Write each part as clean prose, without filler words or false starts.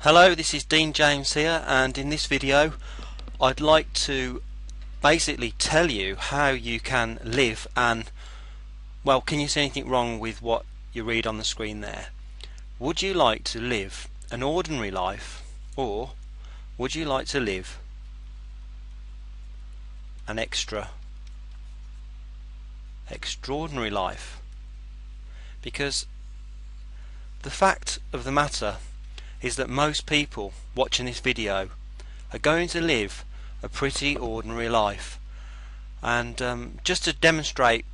Hello, this is Dean James here, and in this video I'd like to basically tell you how you can live well, can you see anything wrong with what you read on the screen there? Would you like to live an ordinary life, or would you like to live an extraordinary life? Because the fact of the matter is that most people watching this video are going to live a pretty ordinary life, and just to demonstrate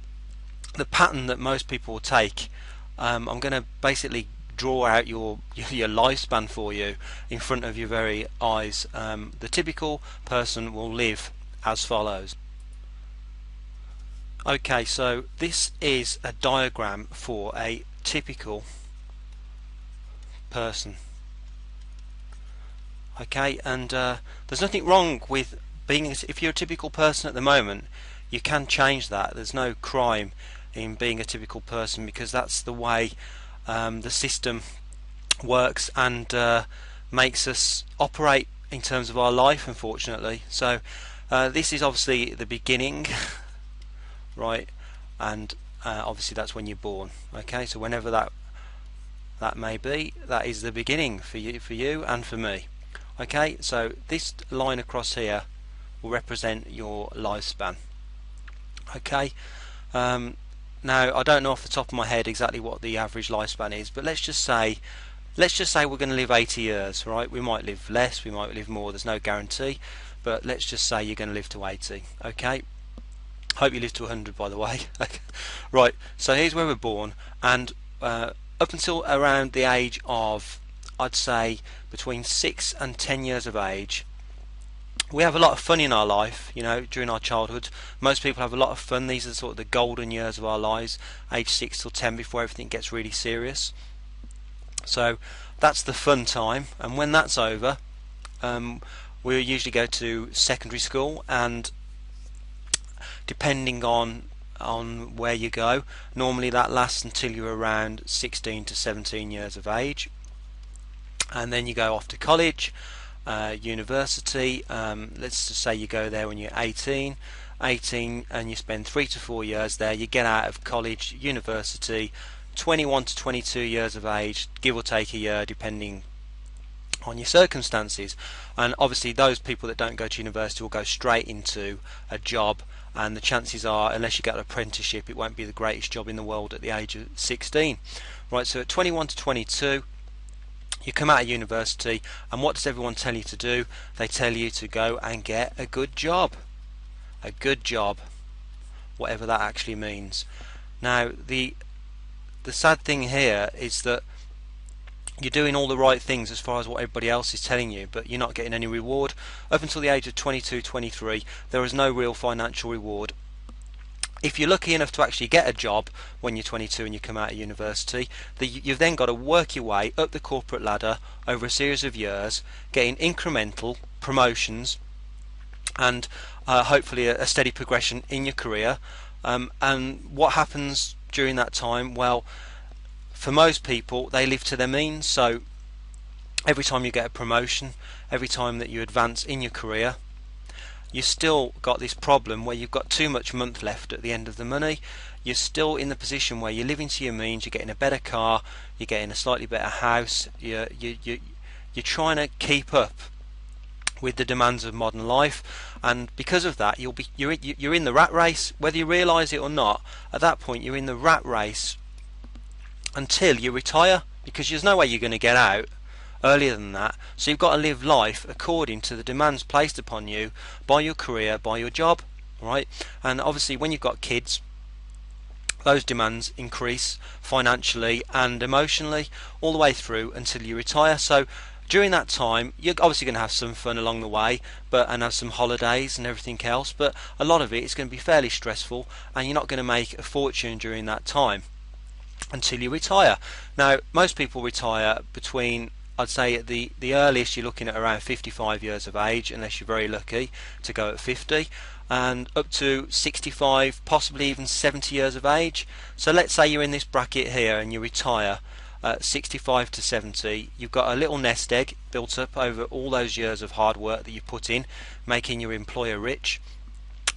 the pattern that most people will take, I'm going to basically draw out your lifespan for you in front of your very eyes. The typical person will live as follows. Okay, so this is a diagram for a typical person. Okay, and there's nothing wrong with being, if you're a typical person at the moment, you can change that. There's no crime in being a typical person, because that's the way the system works and makes us operate in terms of our life, unfortunately. So this is obviously the beginning, right? And obviously that's when you're born. Okay, so whenever that may be, that is the beginning for you and for me. Okay, so this line across here will represent your lifespan. Okay, now I don't know off the top of my head exactly what the average lifespan is, but let's just say we're going to live 80 years, right? We might live less, we might live more, there's no guarantee, but let's just say you're going to live to 80. Okay, hope you live to 100, by the way. Right, so here's where we're born, and up until around the age of, I'd say, between 6 and 10 years of age, we have a lot of fun in our life, you know, during our childhood. Most people have a lot of fun. These are sort of the golden years of our lives, age 6 till 10, before everything gets really serious. So that's the fun time, and when that's over, we usually go to secondary school, and depending on where you go, normally that lasts until you're around 16 to 17 years of age. And then you go off to college, university. Let's just say you go there when you're 18, and you spend 3 to 4 years there. You get out of college, university, 21 to 22 years of age, give or take a year depending on your circumstances. And obviously those people that don't go to university will go straight into a job, and the chances are, unless you get an apprenticeship, it won't be the greatest job in the world at the age of 16. Right, so at 21 to 22 you come out of university, and what does everyone tell you to do? They tell you to go and get a good job. A good job, whatever that actually means. Now the sad thing here is that you're doing all the right things as far as what everybody else is telling you, but you're not getting any reward. Up until the age of 22, 23, there is no real financial reward. If you're lucky enough to actually get a job when you're 22 and you come out of university, you've then got to work your way up the corporate ladder over a series of years, getting incremental promotions and hopefully a steady progression in your career. And what happens during that time? Well, for most people, they live to their means. So every time you get a promotion, every time that you advance in your career, you've still got this problem where you've got too much month left at the end of the money. You're still in the position where you're living to your means. You're getting a better car, you're getting a slightly better house. You're trying to keep up with the demands of modern life, and because of that, you're in the rat race, whether you realise it or not. At that point, you're in the rat race until you retire, because there's no way you're going to get out earlier than that. So you've got to live life according to the demands placed upon you by your career, by your job, right? And obviously when you've got kids, those demands increase financially and emotionally all the way through until you retire. So during that time, you're obviously going to have some fun along the way, and have some holidays and everything else, but a lot of it is going to be fairly stressful, and you're not going to make a fortune during that time until you retire. Now most people retire between, I'd say at the earliest, you're looking at around 55 years of age, unless you're very lucky to go at 50, and up to 65, possibly even 70 years of age. So let's say you're in this bracket here and you retire 65 to 70, you've got a little nest egg built up over all those years of hard work that you've put in, making your employer rich.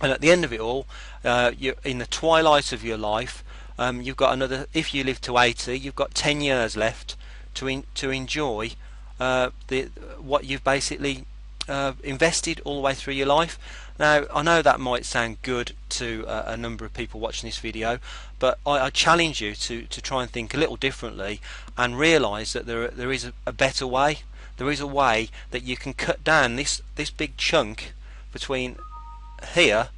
And at the end of it all, you're in the twilight of your life. You've got another. If you live to 80, you've got 10 years left to enjoy what you've basically invested all the way through your life. Now, I know that might sound good to a number of people watching this video, but I challenge you to try and think a little differently and realise that there is a better way. There is a way that you can cut down this big chunk between here,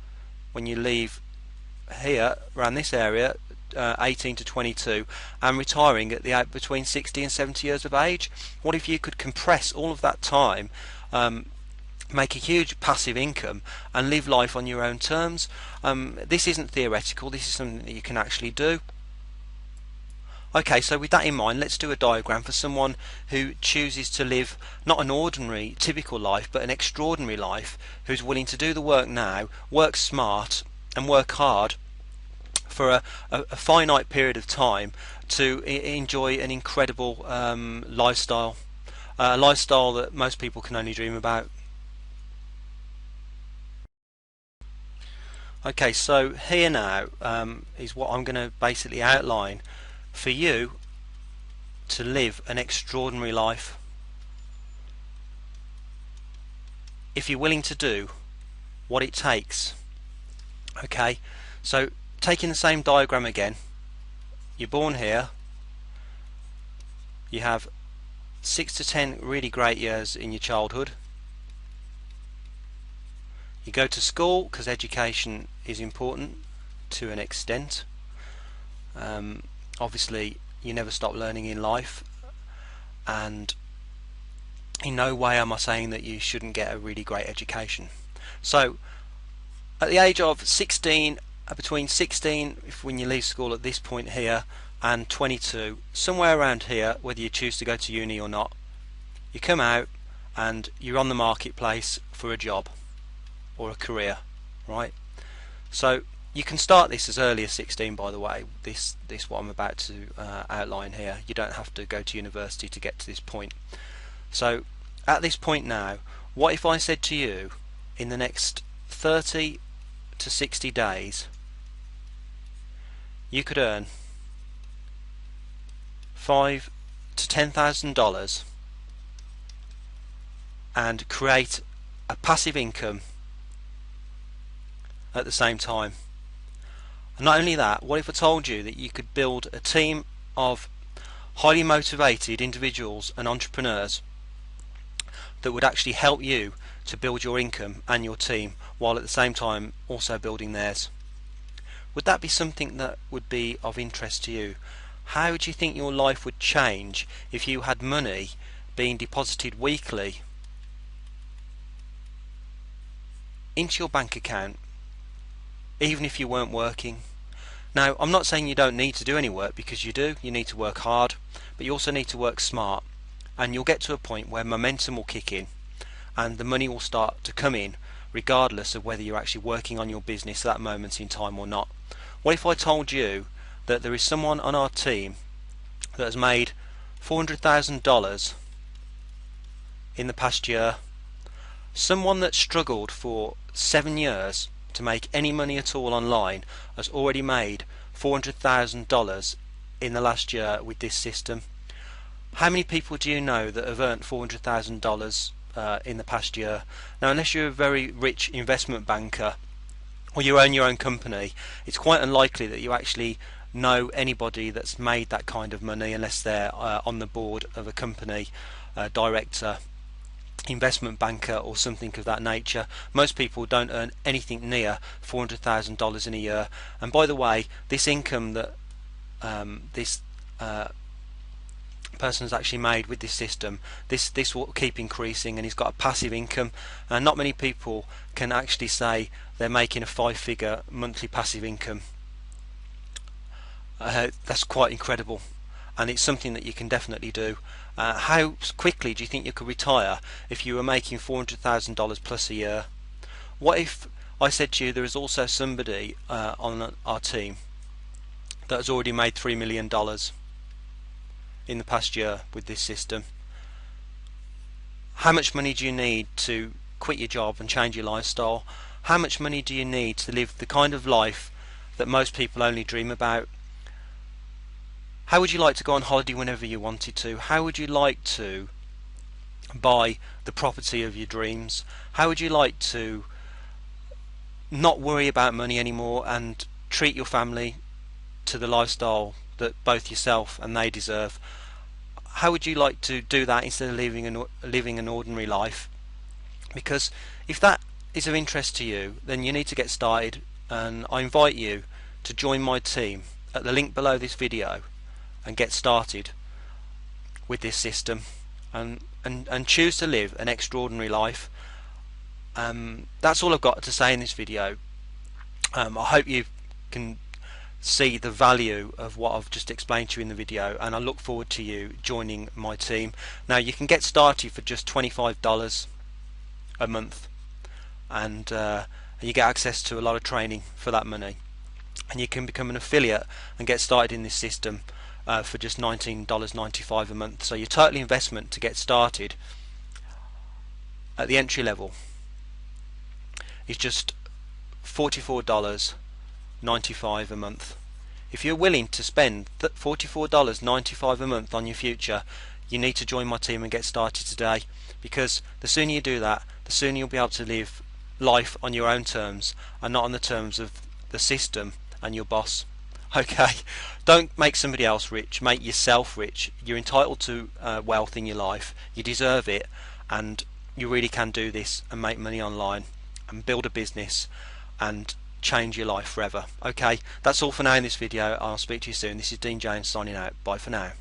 when you leave here around this area, 18 to 22, and retiring at between 60 and 70 years of age. What if you could compress all of that time, make a huge passive income, and live life on your own terms? This isn't theoretical, this is something that you can actually do. Okay, so with that in mind, let's do a diagram for someone who chooses to live not an ordinary, typical life, but an extraordinary life, who's willing to do the work now, work smart, and work hard for a finite period of time to enjoy an incredible lifestyle, a lifestyle that most people can only dream about. Okay, so here now is what I'm going to basically outline for you to live an extraordinary life. If you're willing to do what it takes. Okay, so taking the same diagram again, you're born here, you have 6 to 10 really great years in your childhood. You go to school because education is important to an extent. Obviously you never stop learning in life, and in no way am I saying that you shouldn't get a really great education. So at the age of 16, between 16 when you leave school at this point here and 22, somewhere around here, whether you choose to go to uni or not, you come out and you're on the marketplace for a job or a career, right? So you can start this as early as 16, by the way. This what I'm about to outline here. You don't have to go to university to get to this point. So at this point now, what if I said to you, in the next 30 to 60 days, you could earn $5,000 to $10,000 and create a passive income at the same time? And not only that, what if I told you that you could build a team of highly motivated individuals and entrepreneurs that would actually help you to build your income and your team, while at the same time also building theirs? Would that be something that would be of interest to you? How do you think your life would change if you had money being deposited weekly into your bank account, even if you weren't working? Now, I'm not saying you don't need to do any work, because you do. You need to work hard, but you also need to work smart, and you'll get to a point where momentum will kick in and the money will start to come in, regardless of whether you're actually working on your business at that moment in time or not. What if I told you that there is someone on our team that has made $400,000 in the past year? Someone that struggled for 7 years to make any money at all online has already made $400,000 in the last year with this system. How many people do you know that have earned $400,000 in the past year? Now, unless you're a very rich investment banker or you own your own company, it's quite unlikely that you actually know anybody that's made that kind of money, unless they're on the board of a company, director, investment banker or something of that nature. Most people don't earn anything near $400,000 in a year. And by the way, this income that this person has actually made with this system, this will keep increasing, and he's got a passive income. And not many people can actually say they're making a 5-figure monthly passive income. That's quite incredible, and it's something that you can definitely do. How quickly do you think you could retire if you were making $400,000 plus a year? What if I said to you there is also somebody on our team that has already made $3 million in the past year with this system. How much money do you need to quit your job and change your lifestyle? How much money do you need to live the kind of life that most people only dream about? How would you like to go on holiday whenever you wanted to? How would you like to buy the property of your dreams? How would you like to not worry about money anymore and treat your family to the lifestyle that both yourself and they deserve? How would you like to do that instead of living an ordinary life? Because if that is of interest to you, then you need to get started, and I invite you to join my team at the link below this video and get started with this system and choose to live an extraordinary life. That's all I've got to say in this video. I hope you can see the value of what I've just explained to you in the video, and I look forward to you joining my team. Now, you can get started for just $25 a month, and you get access to a lot of training for that money, and you can become an affiliate and get started in this system for just $19.95 a month. So your total investment to get started at the entry level is just $44.95 a month. If you're willing to spend $44.95 a month on your future, you need to join my team and get started today, because the sooner you do that, the sooner you'll be able to live life on your own terms and not on the terms of the system and your boss. Okay, don't make somebody else rich, make yourself rich. You're entitled to wealth in your life, you deserve it, and you really can do this and make money online and build a business and change your life forever. Okay, that's all for now in this video. I'll speak to you soon. This is Dean James signing out. Bye for now.